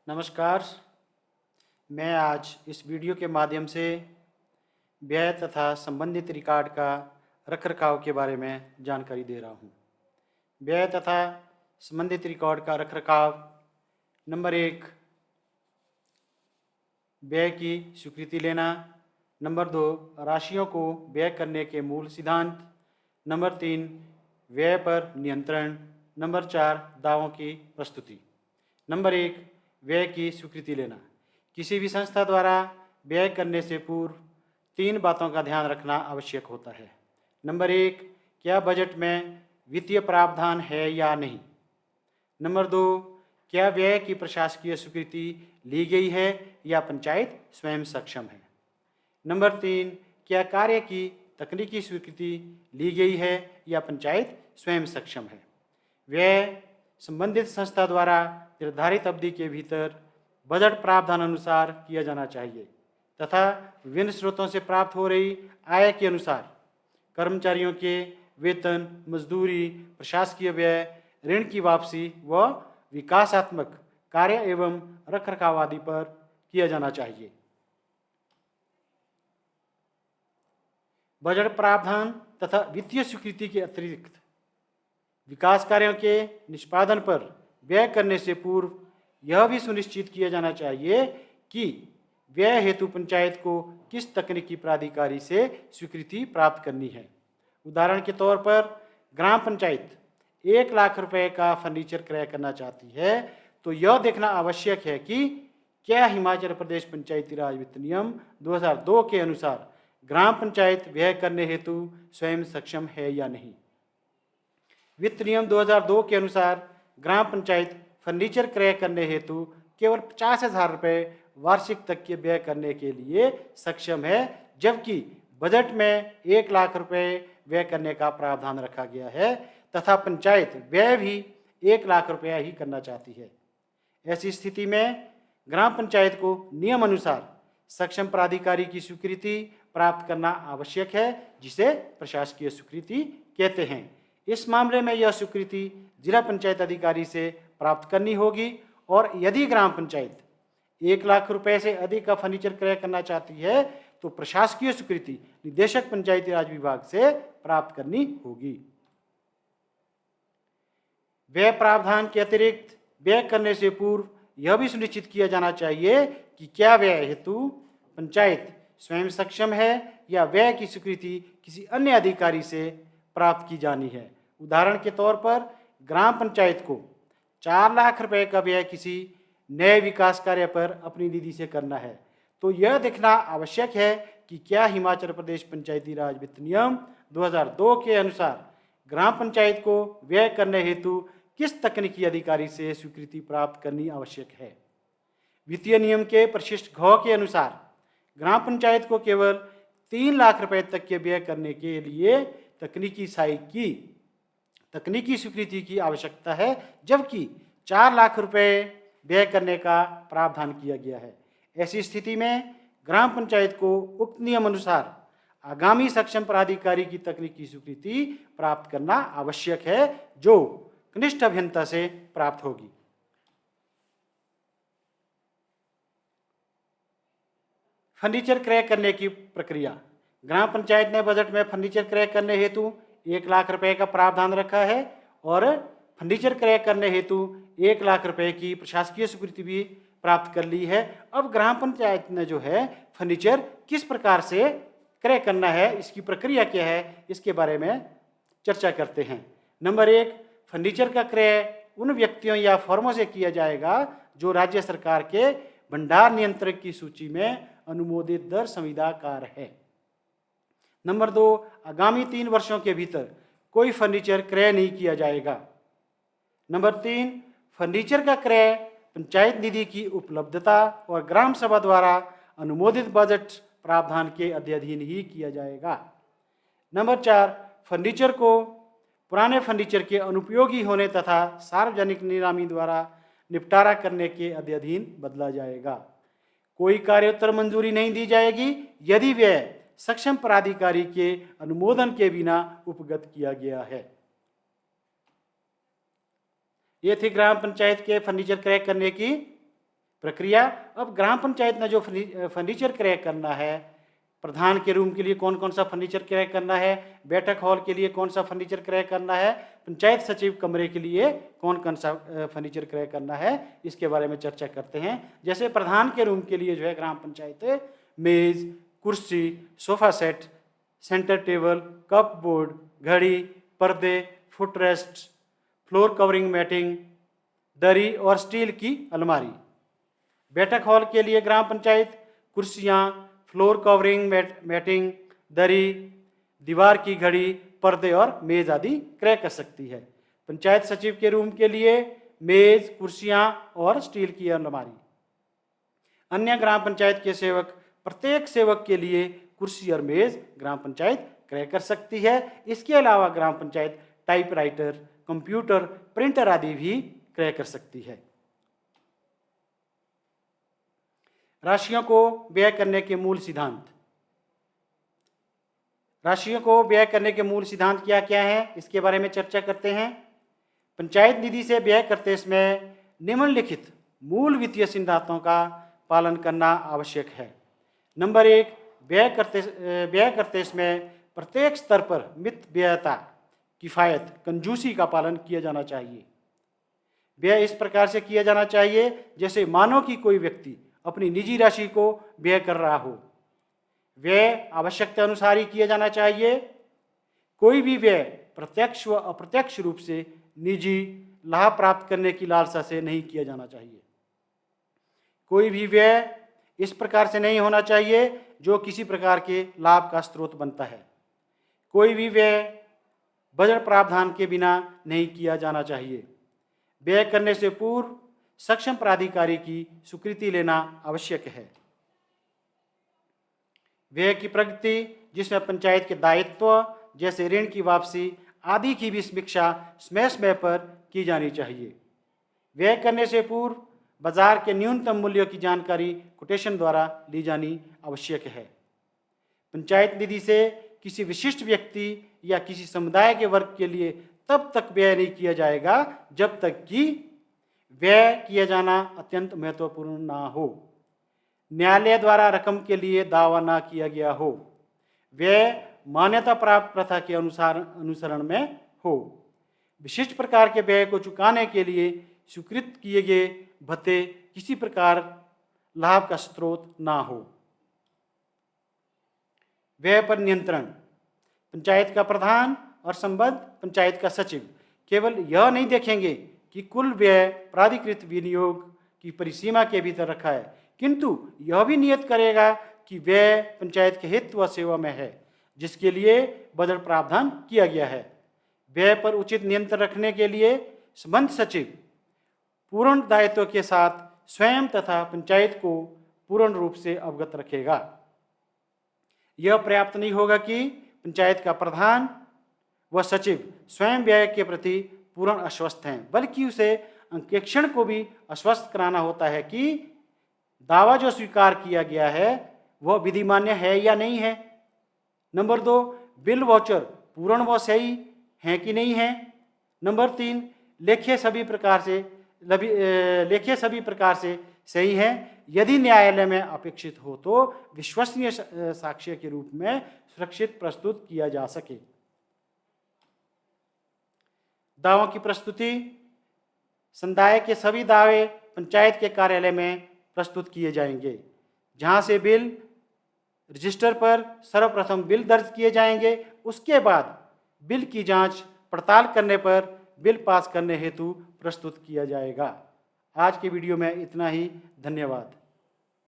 नमस्कार। मैं आज इस वीडियो के माध्यम से व्यय तथा संबंधित रिकॉर्ड का रखरखाव के बारे में जानकारी दे रहा हूँ। व्यय तथा संबंधित रिकॉर्ड का रखरखाव। नंबर 1, व्यय की स्वीकृति लेना। नंबर 2, राशियों को व्यय करने के मूल सिद्धांत। नंबर 3, व्यय पर नियंत्रण। नंबर 4, दावों की प्रस्तुति। नंबर 1, व्यय की स्वीकृति लेना। किसी भी संस्था द्वारा व्यय करने से पूर्व 3 बातों का ध्यान रखना आवश्यक होता है। नंबर 1, क्या बजट में वित्तीय प्रावधान है या नहीं। नंबर 2, क्या व्यय की प्रशासकीय स्वीकृति ली गई है या पंचायत स्वयं सक्षम है। नंबर 3, क्या कार्य की तकनीकी स्वीकृति ली गई है या पंचायत स्वयं सक्षम है। व्यय संबंधित संस्था द्वारा निर्धारित अवधि के भीतर बजट प्रावधान अनुसार किया जाना चाहिए तथा विभिन्न स्रोतों से प्राप्त हो रही आय के अनुसार कर्मचारियों के वेतन, मजदूरी, प्रशासकीय व्यय, ऋण की वापसी व विकासात्मक कार्य एवं रखरखाव आदि पर किया जाना चाहिए। बजट प्रावधान तथा वित्तीय स्वीकृति के अतिरिक्त विकास कार्यों के निष्पादन पर व्यय करने से पूर्व यह भी सुनिश्चित किया जाना चाहिए कि व्यय हेतु पंचायत को किस तकनीकी प्राधिकारी से स्वीकृति प्राप्त करनी है। उदाहरण के तौर पर ग्राम पंचायत 1 लाख रुपए का फर्नीचर क्रय करना चाहती है तो यह देखना आवश्यक है कि क्या हिमाचल प्रदेश पंचायती राज वित्त नियम 2002 के अनुसार ग्राम पंचायत व्यय करने हेतु स्वयं सक्षम है या नहीं। वित्त नियम 2002 के अनुसार ग्राम पंचायत फर्नीचर क्रय करने हेतु केवल 50,000 रुपये वार्षिक तक के व्यय करने के लिए सक्षम है, जबकि बजट में 1 लाख रुपए व्यय करने का प्रावधान रखा गया है तथा पंचायत व्यय भी 1 लाख रुपया ही करना चाहती है। ऐसी स्थिति में ग्राम पंचायत को नियम अनुसार सक्षम प्राधिकारी की स्वीकृति प्राप्त करना आवश्यक है, जिसे प्रशासकीय स्वीकृति कहते हैं। इस मामले में यह स्वीकृति जिला पंचायत अधिकारी से प्राप्त करनी होगी और यदि ग्राम पंचायत 1 लाख रुपए से अधिक का फर्नीचर क्रय करना चाहती है तो प्रशासकीय स्वीकृति निदेशक पंचायती राज विभाग से प्राप्त करनी होगी। व्यय प्रावधान के अतिरिक्त व्यय करने से पूर्व यह भी सुनिश्चित किया जाना चाहिए कि क्या व्यय हेतु पंचायत स्वयं सक्षम है या व्यय की स्वीकृति किसी अन्य अधिकारी से प्राप्त की जानी है। उदाहरण के तौर पर ग्राम पंचायत को 4 लाख रुपए का व्यय किसी नए विकास कार्य पर अपनी निधि से करना है तो यह देखना आवश्यक है कि क्या हिमाचल प्रदेश पंचायती राज वित्त नियम 2002 के अनुसार ग्राम पंचायत को व्यय करने हेतु किस तकनीकी अधिकारी से स्वीकृति प्राप्त करनी आवश्यक है। वित्तीय नियम के परिशिष्ट घ के अनुसार ग्राम पंचायत को केवल 3 लाख रुपए तक के व्यय करने के लिए तकनीकी सहायक की तकनीकी स्वीकृति की आवश्यकता है, जबकि 4 लाख रुपए व्यय करने का प्रावधान किया गया है। ऐसी स्थिति में ग्राम पंचायत को उक्त नियम अनुसार आगामी सक्षम प्राधिकारी की तकनीकी स्वीकृति प्राप्त करना आवश्यक है, जो कनिष्ठ अभियंता से प्राप्त होगी। फर्नीचर क्रय करने की प्रक्रिया। ग्राम पंचायत ने बजट में फर्नीचर क्रय करने हेतु 1 लाख रुपए का प्रावधान रखा है और फर्नीचर क्रय करने हेतु 1 लाख रुपए की प्रशासकीय स्वीकृति भी प्राप्त कर ली है। अब ग्राम पंचायत ने जो है फर्नीचर किस प्रकार से क्रय करना है, इसकी प्रक्रिया क्या है, इसके बारे में चर्चा करते हैं। नंबर 1, फर्नीचर का क्रय उन व्यक्तियों या फर्मों से किया जाएगा जो राज्य सरकार के भंडार नियंत्रक की सूची में अनुमोदित दर संविदाकार है। नंबर 2, आगामी 3 वर्षों के भीतर कोई फर्नीचर क्रय नहीं किया जाएगा। नंबर 3, फर्नीचर का क्रय पंचायत निधि की उपलब्धता और ग्राम सभा द्वारा अनुमोदित बजट प्रावधान के अधीन ही किया जाएगा। नंबर 4, फर्नीचर को पुराने फर्नीचर के अनुपयोगी होने तथा सार्वजनिक नीलामी द्वारा निपटारा करने के अधीन बदला जाएगा। कोई कार्योत्तर मंजूरी नहीं दी जाएगी यदि व्यय सक्षम प्राधिकारी के अनुमोदन के बिना उपगत किया गया है। ये थी ग्राम पंचायत के फर्नीचर क्रय करने की प्रक्रिया, अब ग्राम पंचायत ने जो फर्नीचर क्रय करना है, प्रधान के रूम के लिए कौन कौन सा फर्नीचर क्रय करना है, बैठक हॉल के लिए कौन सा फर्नीचर क्रय करना है, पंचायत सचिव कमरे के लिए कौन कौन सा फर्नीचर क्रय करना है, इसके बारे में चर्चा करते हैं। जैसे प्रधान के रूम के लिए जो है ग्राम पंचायत मेज, कुर्सी, sofa set, centre table, cup board, घड़ी, पर्दे, फुटरेस्ट, फ्लोर कवरिंग मैटिंग, दरी और स्टील की अलमारी। बैठक हॉल के लिए ग्राम पंचायत कुर्सियाँ, फ्लोर कवरिंग मैटिंग, दरी, दीवार की घड़ी, पर्दे और मेज आदि क्रय कर सकती है। पंचायत सचिव के रूम के लिए मेज, कुर्सियाँ और स्टील की अलमारी। अन्य ग्राम पंचायत के सेवक, प्रत्येक सेवक के लिए कुर्सी और मेज ग्राम पंचायत क्रय कर सकती है। इसके अलावा ग्राम पंचायत टाइपराइटर, कंप्यूटर, प्रिंटर आदि भी क्रय कर सकती है। राशियों को व्यय करने के मूल सिद्धांत। राशियों को व्यय करने के मूल सिद्धांत क्या क्या है, इसके बारे में चर्चा करते हैं। पंचायत निधि से व्यय करते समय निम्नलिखित मूल वित्तीय सिद्धांतों का पालन करना आवश्यक है। नंबर 1, व्यय करते समय प्रत्येक स्तर पर मितव्ययता, किफ़ायत, कंजूसी का पालन किया जाना चाहिए। व्यय इस प्रकार से किया जाना चाहिए जैसे मानो कि कोई व्यक्ति अपनी निजी राशि को व्यय कर रहा हो। व्यय आवश्यकता अनुसार ही किया जाना चाहिए। कोई भी व्यय प्रत्यक्ष व अप्रत्यक्ष रूप से निजी लाभ प्राप्त करने की लालसा से नहीं किया जाना चाहिए। कोई भी व्यय इस प्रकार से नहीं होना चाहिए जो किसी प्रकार के लाभ का स्रोत बनता है। कोई भी व्यय बजट प्रावधान के बिना नहीं किया जाना चाहिए। व्यय करने से पूर्व सक्षम प्राधिकारी की स्वीकृति लेना आवश्यक है। व्यय की प्रगति, जिसमें पंचायत के दायित्व जैसे ऋण की वापसी आदि की भी समीक्षा समय समय पर की जानी चाहिए। व्यय करने से पूर्व बाजार के न्यूनतम मूल्यों की जानकारी कोटेशन द्वारा ली जानी आवश्यक है। पंचायत निधि से किसी विशिष्ट व्यक्ति या किसी समुदाय के वर्ग के लिए तब तक व्यय नहीं किया जाएगा जब तक कि व्यय किया जाना अत्यंत महत्वपूर्ण ना हो, न्यायालय द्वारा रकम के लिए दावा ना किया गया हो, व्यय मान्यता प्राप्त प्रथा के अनुसरण में हो, विशिष्ट प्रकार के व्यय को चुकाने के लिए स्वीकृत किए गए भत्ते किसी प्रकार लाभ का स्रोत ना हो। व्यय पर नियंत्रण, पंचायत का प्रधान और संबद्ध पंचायत का सचिव केवल यह नहीं देखेंगे कि कुल व्यय प्राधिकृत विनियोग की परिसीमा के भीतर रखा है, किंतु यह भी नियत करेगा कि व्यय पंचायत के हित व सेवा में है, जिसके लिए बजट प्रावधान किया गया है। व्यय पर उचित नियंत्रण रखने के लिए संबद्ध सचिव पूर्ण दायित्व के साथ स्वयं तथा पंचायत को पूर्ण रूप से अवगत रखेगा। यह पर्याप्त नहीं होगा कि पंचायत का प्रधान व सचिव स्वयं व्यय के प्रति पूर्ण आश्वस्त हैं, बल्कि उसे अंकेक्षण को भी आश्वस्त कराना होता है कि दावा जो स्वीकार किया गया है वह विधिमान्य है या नहीं है। नंबर 2, बिल वाउचर पूर्ण व सही हैं कि नहीं है। नंबर 3, लेखे सभी प्रकार से सही हैं। यदि न्यायालय में अपेक्षित हो तो विश्वसनीय साक्ष्य के रूप में सुरक्षित प्रस्तुत किया जा सके। दावों की प्रस्तुति, समुदाय के सभी दावे पंचायत के कार्यालय में प्रस्तुत किए जाएंगे, जहां से बिल रजिस्टर पर सर्वप्रथम बिल दर्ज किए जाएंगे। उसके बाद बिल की जांच पड़ताल करने पर बिल पास करने हेतु प्रस्तुत किया जाएगा। आज के वीडियो में इतना ही। धन्यवाद।